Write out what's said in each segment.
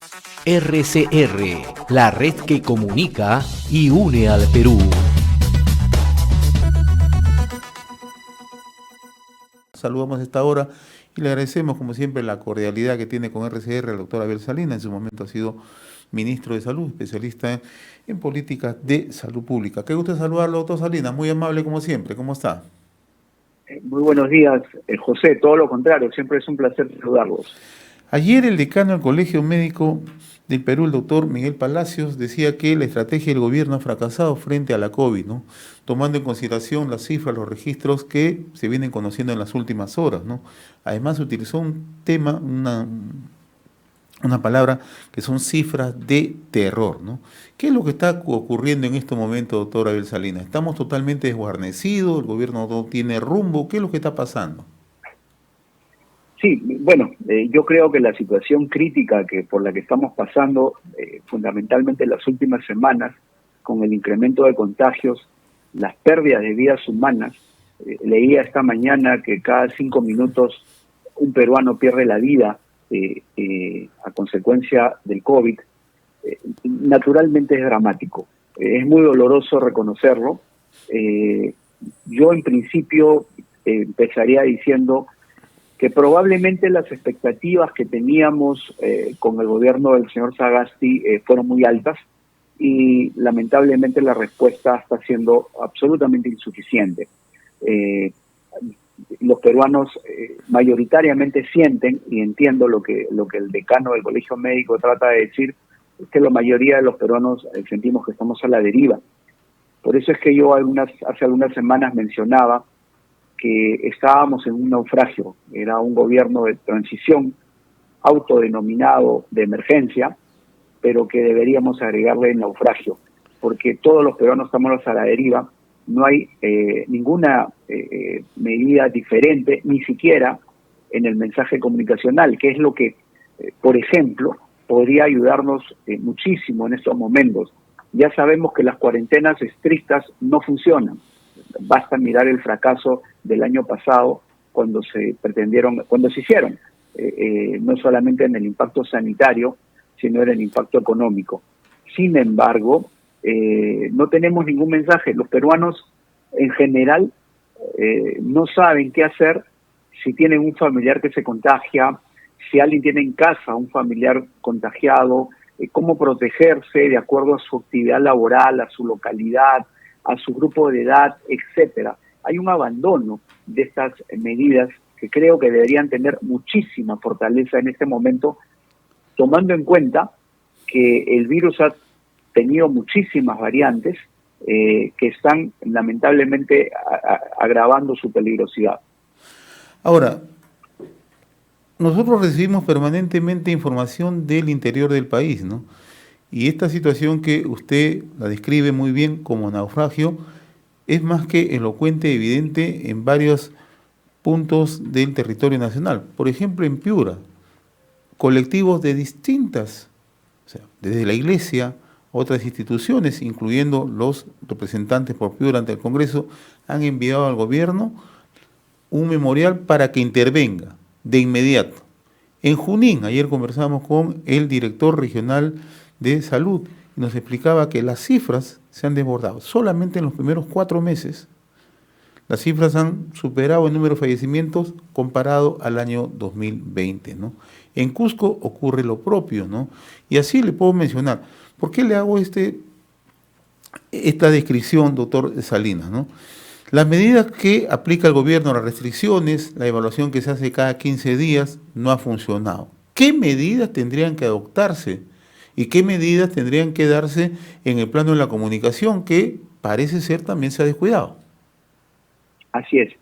RCR, la red que comunica y une al Perú. Saludamos a esta hora y le agradecemos, como siempre, la cordialidad que tiene con RCR el doctor Abel Salinas. En su momento ha sido ministro de Salud, especialista en políticas de salud pública. Qué gusto saludarlo, doctor Salinas, muy amable como siempre. ¿Cómo está? Muy buenos días, José. Todo lo contrario, siempre es un placer saludarlos. Ayer el decano del Colegio Médico del Perú, el doctor Miguel Palacios, decía que la estrategia del gobierno ha fracasado frente a la COVID, ¿no? Tomando en consideración las cifras, los registros que se vienen conociendo en las últimas horas, ¿no? Además utilizó un tema, una palabra que son cifras de terror, ¿no? ¿Qué es lo que está ocurriendo en este momento, doctor Abel Salinas? ¿Estamos totalmente desguarnecidos? ¿El gobierno no tiene rumbo? ¿Qué es lo que está pasando? Sí, bueno, yo creo que la situación crítica por la que estamos pasando, fundamentalmente en las últimas semanas, con el incremento de contagios, las pérdidas de vidas humanas, leía esta mañana que cada 5 minutos un peruano pierde la vida a consecuencia del COVID, naturalmente es dramático. Es muy doloroso reconocerlo. Yo en principio empezaría diciendo que probablemente las expectativas que teníamos con el gobierno del señor Sagasti fueron muy altas y lamentablemente la respuesta está siendo absolutamente insuficiente. Los peruanos mayoritariamente sienten, y entiendo lo que el decano del Colegio Médico trata de decir, es que la mayoría de los peruanos sentimos que estamos a la deriva. Por eso es que yo hace algunas semanas mencionaba que estábamos en un naufragio. Era un gobierno de transición autodenominado de emergencia, pero que deberíamos agregarle naufragio, porque todos los peruanos estamos a la deriva. No hay ninguna medida diferente, ni siquiera en el mensaje comunicacional, que es lo que, por ejemplo, podría ayudarnos muchísimo en estos momentos. Ya sabemos que las cuarentenas estrictas no funcionan. Basta mirar el fracaso del año pasado cuando se hicieron, no solamente en el impacto sanitario, sino en el impacto económico. Sin embargo, no tenemos ningún mensaje. Los peruanos en general no saben qué hacer si tienen un familiar que se contagia, si alguien tiene en casa un familiar contagiado, cómo protegerse de acuerdo a su actividad laboral, a su localidad, a su grupo de edad, etcétera. Hay un abandono de estas medidas que creo que deberían tener muchísima fortaleza en este momento, tomando en cuenta que el virus ha tenido muchísimas variantes que están lamentablemente agravando su peligrosidad. Ahora, nosotros recibimos permanentemente información del interior del país, ¿no? Y esta situación que usted la describe muy bien como naufragio es más que elocuente, evidente en varios puntos del territorio nacional. Por ejemplo, en Piura, colectivos de distintas, o sea, desde la iglesia, otras instituciones, incluyendo los representantes por Piura ante el Congreso, han enviado al gobierno un memorial para que intervenga de inmediato. En Junín, ayer conversamos con el director regional de salud y nos explicaba que las cifras se han desbordado. Solamente en los primeros 4 meses las cifras han superado el número de fallecimientos comparado al año 2020, ¿no? En Cusco ocurre lo propio, ¿no? Y así le puedo mencionar. ¿Por qué le hago esta descripción, doctor Salinas, ¿no? Las medidas que aplica el gobierno, las restricciones, la evaluación que se hace cada 15 días, no ha funcionado. ¿Qué medidas tendrían que adoptarse? ¿Y qué medidas tendrían que darse en el plano de la comunicación, que parece ser también se ha descuidado? Así es.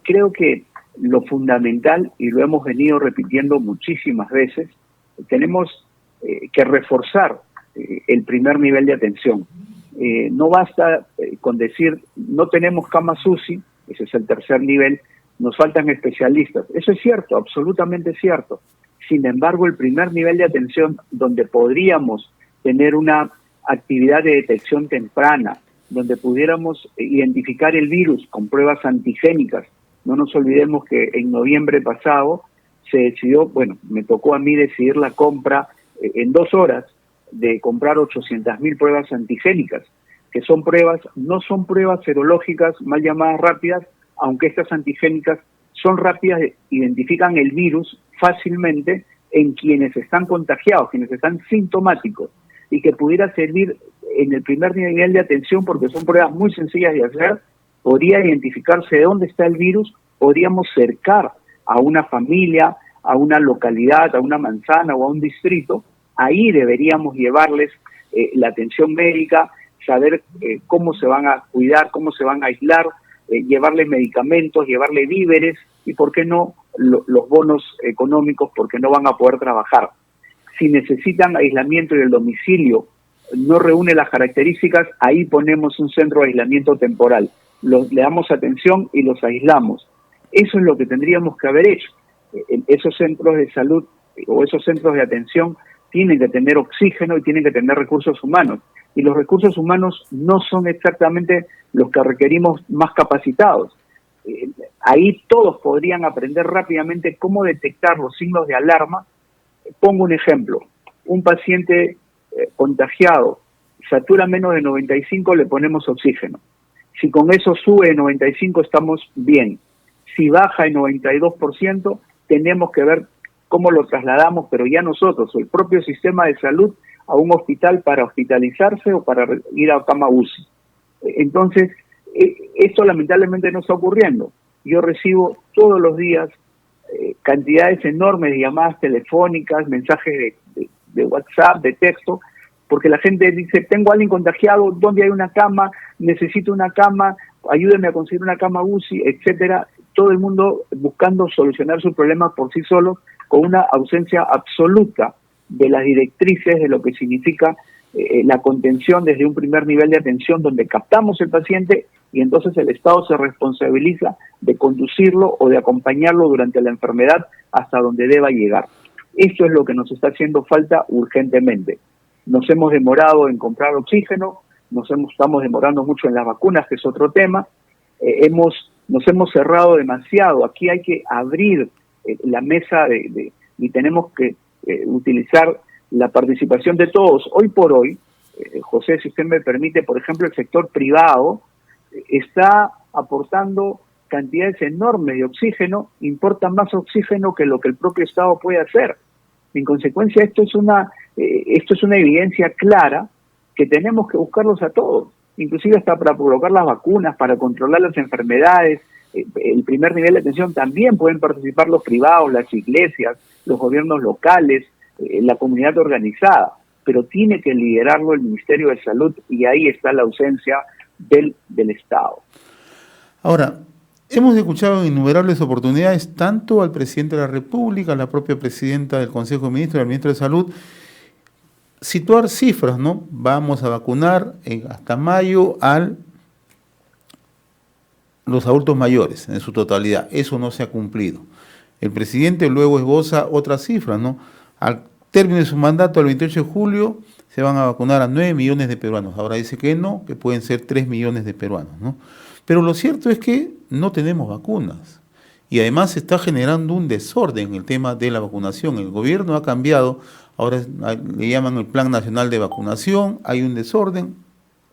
Creo que lo fundamental, y lo hemos venido repitiendo muchísimas veces, tenemos que reforzar el primer nivel de atención. No basta con decir, no tenemos camas UCI, ese es el tercer nivel, nos faltan especialistas. Eso es cierto, absolutamente cierto. Sin embargo, el primer nivel de atención, donde podríamos tener una actividad de detección temprana, donde pudiéramos identificar el virus con pruebas antigénicas. No nos olvidemos que en noviembre pasado se decidió, bueno, me tocó a mí decidir la compra en 2 horas de comprar 800.000 pruebas antigénicas, que son pruebas, no son pruebas serológicas mal llamadas rápidas, aunque estas antigénicas son rápidas, identifican el virus fácilmente en quienes están contagiados, quienes están sintomáticos, y que pudiera servir en el primer nivel de atención porque son pruebas muy sencillas de hacer. Podría identificarse de dónde está el virus, podríamos cercar a una familia, a una localidad, a una manzana o a un distrito. Ahí deberíamos llevarles la atención médica, saber cómo se van a cuidar, cómo se van a aislar, llevarles medicamentos, llevarles víveres y, ¿por qué no?, los bonos económicos, porque no van a poder trabajar. Si necesitan aislamiento y el domicilio no reúne las características, ahí ponemos un centro de aislamiento temporal. Le damos atención y los aislamos. Eso es lo que tendríamos que haber hecho. Esos centros de salud o esos centros de atención tienen que tener oxígeno y tienen que tener recursos humanos. Y los recursos humanos no son exactamente los que requerimos más capacitados. Ahí todos podrían aprender rápidamente cómo detectar los signos de alarma. Pongo un ejemplo. Un paciente contagiado satura menos de 95, le ponemos oxígeno. Si con eso sube de 95, estamos bien. Si baja de 92%, tenemos que ver cómo lo trasladamos, pero ya nosotros, o el propio sistema de salud, a un hospital para hospitalizarse o para ir a cama UCI. Entonces, esto lamentablemente no está ocurriendo. Yo recibo todos los días cantidades enormes de llamadas telefónicas, mensajes de WhatsApp, de texto, porque la gente dice, tengo a alguien contagiado, ¿dónde hay una cama? Necesito una cama, ayúdenme a conseguir una cama UCI, etcétera. Todo el mundo buscando solucionar sus problemas por sí solos, con una ausencia absoluta de las directrices de lo que significa la contención desde un primer nivel de atención, donde captamos el paciente y entonces el Estado se responsabiliza de conducirlo o de acompañarlo durante la enfermedad hasta donde deba llegar. Esto es lo que nos está haciendo falta urgentemente. Nos hemos demorado en comprar oxígeno, estamos demorando mucho en las vacunas, que es otro tema. Nos hemos cerrado demasiado. Aquí hay que abrir la mesa y tenemos que utilizar la participación de todos. Hoy por hoy, José, si usted me permite, por ejemplo, el sector privado está aportando cantidades enormes de oxígeno, importa más oxígeno que lo que el propio Estado puede hacer. En consecuencia, esto es una evidencia clara que tenemos que buscarlos a todos, inclusive hasta para colocar las vacunas, para controlar las enfermedades. El primer nivel de atención también pueden participar los privados, las iglesias, los gobiernos locales, la comunidad organizada, pero tiene que liderarlo el Ministerio de Salud y ahí está la ausencia del Estado. Ahora, hemos escuchado en innumerables oportunidades tanto al presidente de la República, a la propia presidenta del Consejo de Ministros y al ministro de Salud, situar cifras, ¿no? Vamos a vacunar hasta mayo los adultos mayores en su totalidad. Eso no se ha cumplido. El presidente luego esboza otras cifras, ¿no? Al término de su mandato, el 28 de julio, se van a vacunar a 9 millones de peruanos. Ahora dice que no, que pueden ser 3 millones de peruanos, ¿no? Pero lo cierto es que no tenemos vacunas. Y además se está generando un desorden en el tema de la vacunación. El gobierno ha cambiado, ahora le llaman el Plan Nacional de Vacunación, hay un desorden.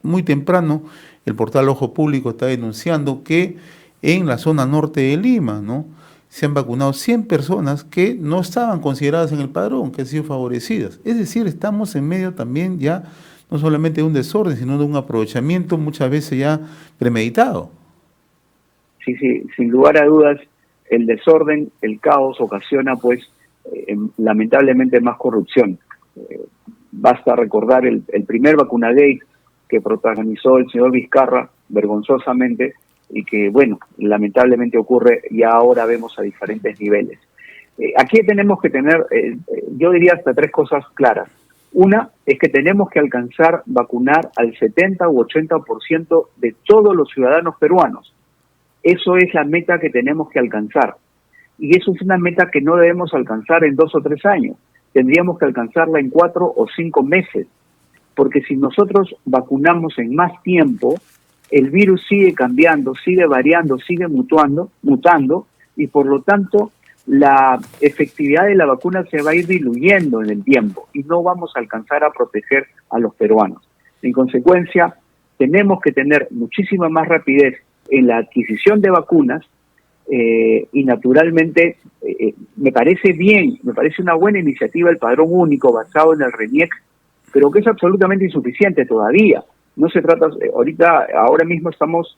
Muy temprano, el portal Ojo Público está denunciando que en la zona norte de Lima, ¿no?, se han vacunado 100 personas que no estaban consideradas en el padrón, que han sido favorecidas. Es decir, estamos en medio también ya no solamente de un desorden, sino de un aprovechamiento muchas veces ya premeditado. Sí, sin lugar a dudas, el desorden, el caos ocasiona pues lamentablemente más corrupción. Basta recordar el primer vacunagate que protagonizó el señor Vizcarra, vergonzosamente, y que, bueno, lamentablemente ocurre, y ahora vemos a diferentes niveles. Aquí tenemos que tener, yo diría hasta 3 cosas claras. Una es que tenemos que alcanzar vacunar al 70 u 80% de todos los ciudadanos peruanos. Eso es la meta que tenemos que alcanzar. Y eso es una meta que no debemos alcanzar en 2 o 3 años. Tendríamos que alcanzarla en 4 o 5 meses. Porque si nosotros vacunamos en más tiempo, el virus sigue cambiando, sigue variando, sigue mutando, y por lo tanto la efectividad de la vacuna se va a ir diluyendo en el tiempo y no vamos a alcanzar a proteger a los peruanos. En consecuencia, tenemos que tener muchísima más rapidez en la adquisición de vacunas y naturalmente me parece bien, me parece una buena iniciativa el padrón único basado en el RENIEC, pero que es absolutamente insuficiente todavía. No se trata, ahora mismo estamos,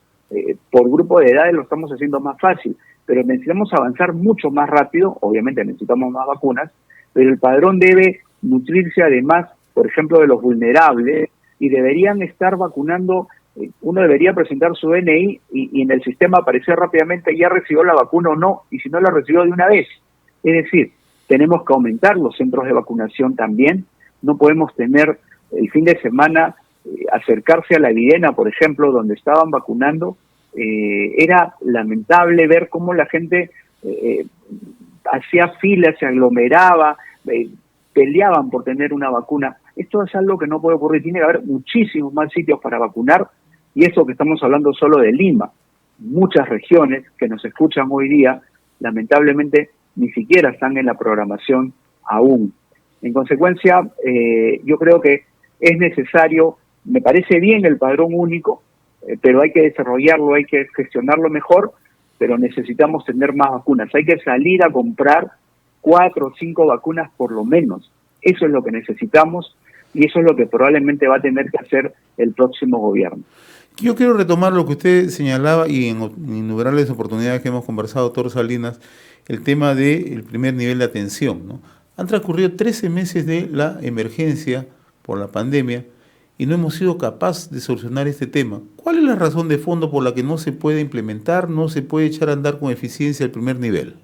por grupo de edades lo estamos haciendo más fácil, pero necesitamos avanzar mucho más rápido, obviamente necesitamos más vacunas, pero el padrón debe nutrirse además, por ejemplo, de los vulnerables, y deberían estar vacunando. Uno debería presentar su DNI y en el sistema aparecer rápidamente ya recibió la vacuna o no, y si no la recibió de una vez. Es decir, tenemos que aumentar los centros de vacunación también. No podemos tener el fin de semana acercarse a la Videna, por ejemplo, donde estaban vacunando. Era lamentable ver cómo la gente hacía filas, se aglomeraba, peleaban por tener una vacuna. Esto es algo que no puede ocurrir. Tiene que haber muchísimos más sitios para vacunar, y eso que estamos hablando solo de Lima. Muchas regiones que nos escuchan hoy día, lamentablemente, ni siquiera están en la programación aún. En consecuencia, yo creo que es necesario, me parece bien el padrón único, pero hay que desarrollarlo, hay que gestionarlo mejor, pero necesitamos tener más vacunas. Hay que salir a comprar 4 o 5 vacunas por lo menos. Eso es lo que necesitamos y eso es lo que probablemente va a tener que hacer el próximo gobierno. Yo quiero retomar lo que usted señalaba y en innumerables oportunidades que hemos conversado, doctor Salinas, el tema del primer nivel de atención, ¿no? Han transcurrido 13 meses de la emergencia por la pandemia y no hemos sido capaces de solucionar este tema. ¿Cuál es la razón de fondo por la que no se puede implementar, no se puede echar a andar con eficiencia el primer nivel?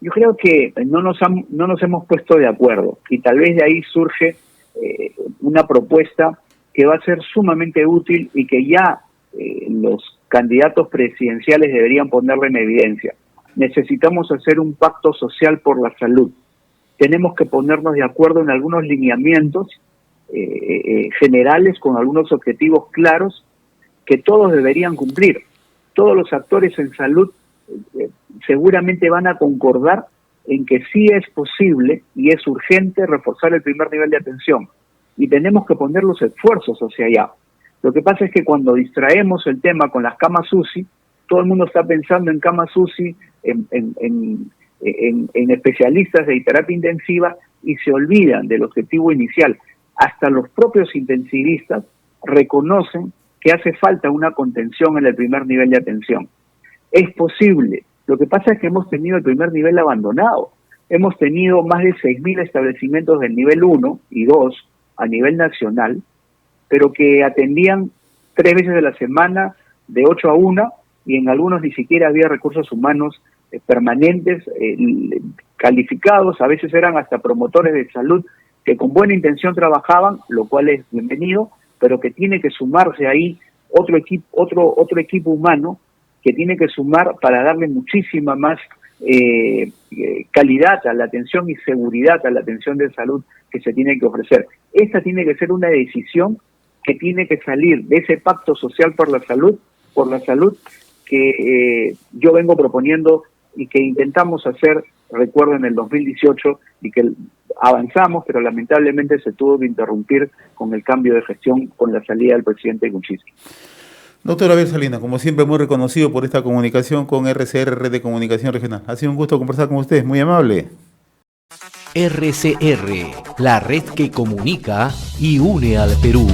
Yo creo que no nos hemos puesto de acuerdo y tal vez de ahí surge una propuesta que va a ser sumamente útil y que ya los candidatos presidenciales deberían ponerla en evidencia. Necesitamos hacer un pacto social por la salud. Tenemos que ponernos de acuerdo en algunos lineamientos generales con algunos objetivos claros que todos deberían cumplir. Todos los actores en salud seguramente van a concordar en que sí es posible y es urgente reforzar el primer nivel de atención y tenemos que poner los esfuerzos hacia allá. Lo que pasa es que cuando distraemos el tema con las camas UCI, todo el mundo está pensando en camas UCI, en especialistas de terapia intensiva y se olvidan del objetivo inicial. Hasta los propios intensivistas reconocen que hace falta una contención en el primer nivel de atención. Es posible. Lo que pasa es que hemos tenido el primer nivel abandonado. Hemos tenido más de 6.000 establecimientos del nivel 1 y 2 a nivel nacional, pero que atendían 3 veces a la semana, de 8 a 1, y en algunos ni siquiera había recursos humanos permanentes, calificados, a veces eran hasta promotores de salud que con buena intención trabajaban, lo cual es bienvenido, pero que tiene que sumarse ahí otro equipo humano que tiene que sumar para darle muchísima más calidad a la atención y seguridad a la atención de salud que se tiene que ofrecer. Esta tiene que ser una decisión que tiene que salir de ese pacto social por la salud que yo vengo proponiendo y que intentamos hacer, recuerdo, en el 2018 y que avanzamos, pero lamentablemente se tuvo que interrumpir con el cambio de gestión, con la salida del presidente Kuczynski. Doctor Abel Salinas, como siempre, muy reconocido por esta comunicación con RCR, Red de Comunicación Regional. Ha sido un gusto conversar con ustedes, muy amable. RCR, la red que comunica y une al Perú.